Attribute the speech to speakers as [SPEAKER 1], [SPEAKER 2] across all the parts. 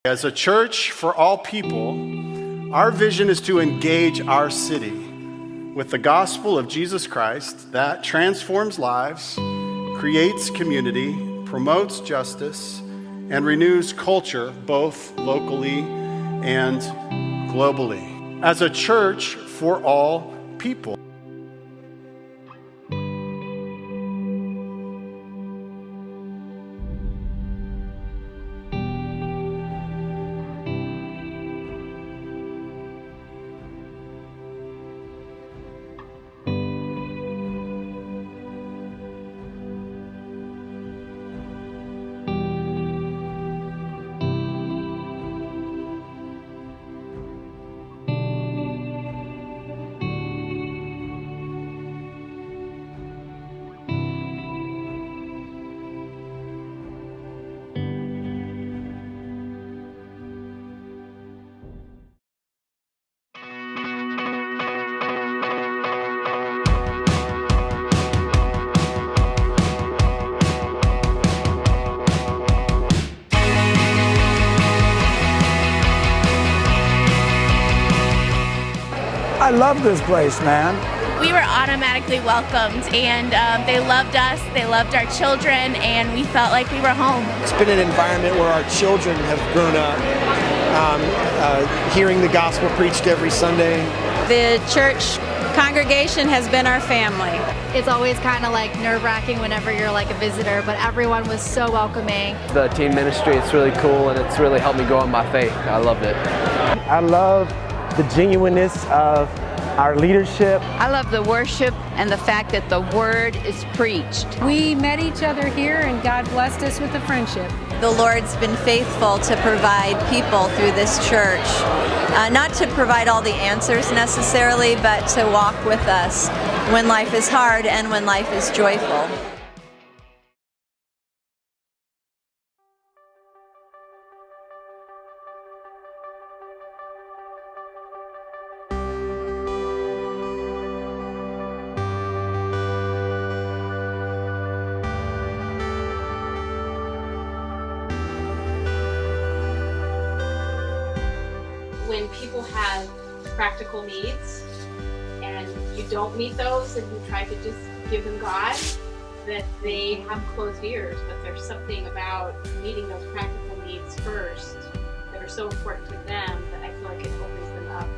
[SPEAKER 1] As a church for all people, our vision is to engage our city with the gospel of Jesus Christ that transforms lives, creates community, promotes justice, and renews culture both locally and globally. As a church for all people.
[SPEAKER 2] I love this place, man.
[SPEAKER 3] We were automatically welcomed, and they loved us, they loved our children, and we felt like we were home.
[SPEAKER 4] It's been an environment where our children have grown up hearing the gospel preached every Sunday.
[SPEAKER 5] The church congregation has been our family.
[SPEAKER 6] It's always kind of like nerve-wracking whenever you're like a visitor, but everyone was so welcoming.
[SPEAKER 7] The teen ministry, it's really cool, and it's really helped me grow in my faith. I loved it.
[SPEAKER 8] I love the genuineness of our leadership.
[SPEAKER 9] I love the worship and the fact that the word is preached.
[SPEAKER 5] We met each other here and God blessed us with a friendship.
[SPEAKER 10] The Lord's been faithful to provide people through this church. Not to provide all the answers necessarily, but to walk with us when life is hard and when life is joyful.
[SPEAKER 11] When people have practical needs and you don't meet those and you try to just give them God, that they have closed ears, but there's something about meeting those practical needs first that are so important to them that I feel like it opens them up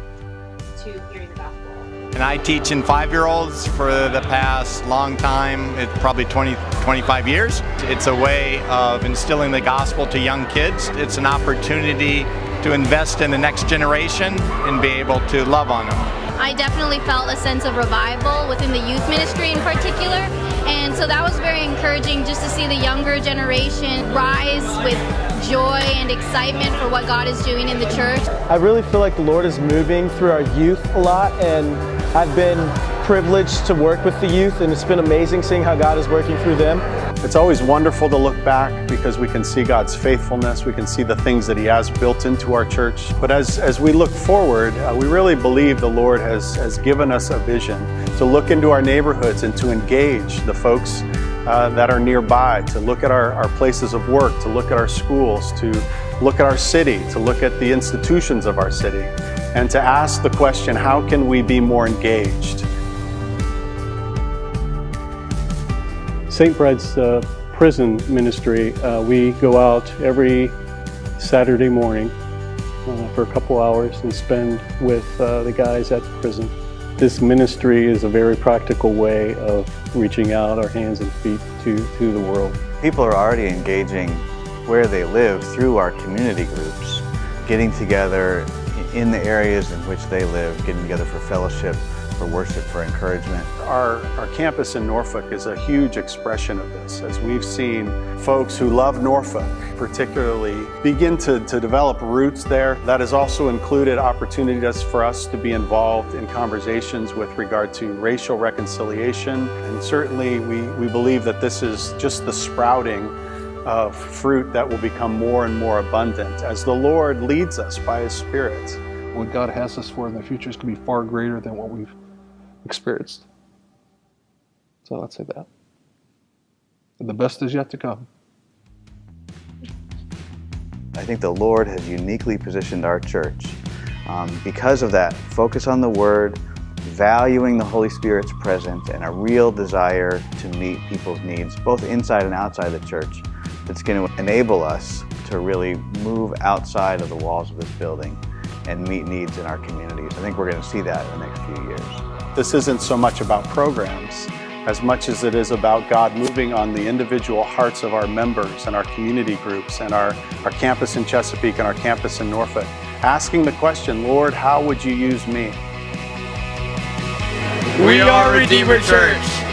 [SPEAKER 11] to hearing the gospel.
[SPEAKER 12] And I teach in 5-year-olds for the past long time, it's probably 25 years. It's a way of instilling the gospel to young kids. It's an opportunity to invest in the next generation and be able to love on them.
[SPEAKER 3] I definitely felt a sense of revival within the youth ministry in particular, and so that was very encouraging just to see the younger generation rise with joy and excitement for what God is doing in the church.
[SPEAKER 8] I really feel like the Lord is moving through our youth a lot, and I've been privileged to work with the youth, and it's been amazing seeing how God is working through them.
[SPEAKER 1] It's always wonderful to look back because we can see God's faithfulness, we can see the things that He has built into our church. But as we look forward, we really believe the Lord has given us a vision to look into our neighborhoods and to engage the folks that are nearby, to look at our places of work, to look at our schools, to look at our city, to look at the institutions of our city, and to ask the question, how can we be more engaged?
[SPEAKER 13] St. Brad's prison ministry, we go out every Saturday morning for a couple hours and spend with the guys at the prison. This ministry is a very practical way of reaching out our hands and feet to the world.
[SPEAKER 14] People are already engaging where they live through our community groups, getting together in the areas in which they live, getting together for fellowship, for worship, for encouragement.
[SPEAKER 1] Our campus in Norfolk is a huge expression of this, as we've seen folks who love Norfolk particularly begin to develop roots there. That has also included opportunities for us to be involved in conversations with regard to racial reconciliation, and certainly we believe that this is just the sprouting of fruit that will become more and more abundant as the Lord leads us by His Spirit.
[SPEAKER 15] What God has us for in the future is going to be far greater than what we've experienced. So I'd say that. And the best is yet to come.
[SPEAKER 14] I think the Lord has uniquely positioned our church because of that focus on the Word, valuing the Holy Spirit's presence, and a real desire to meet people's needs, both inside and outside the church, that's going to enable us to really move outside of the walls of this building and meet needs in our communities. I think we're going to see that in the next few years.
[SPEAKER 1] This isn't so much about programs as much as it is about God moving on the individual hearts of our members and our community groups and our campus in Chesapeake and our campus in Norfolk, asking the question, Lord, how would you use me?
[SPEAKER 16] We are Redeemer Church.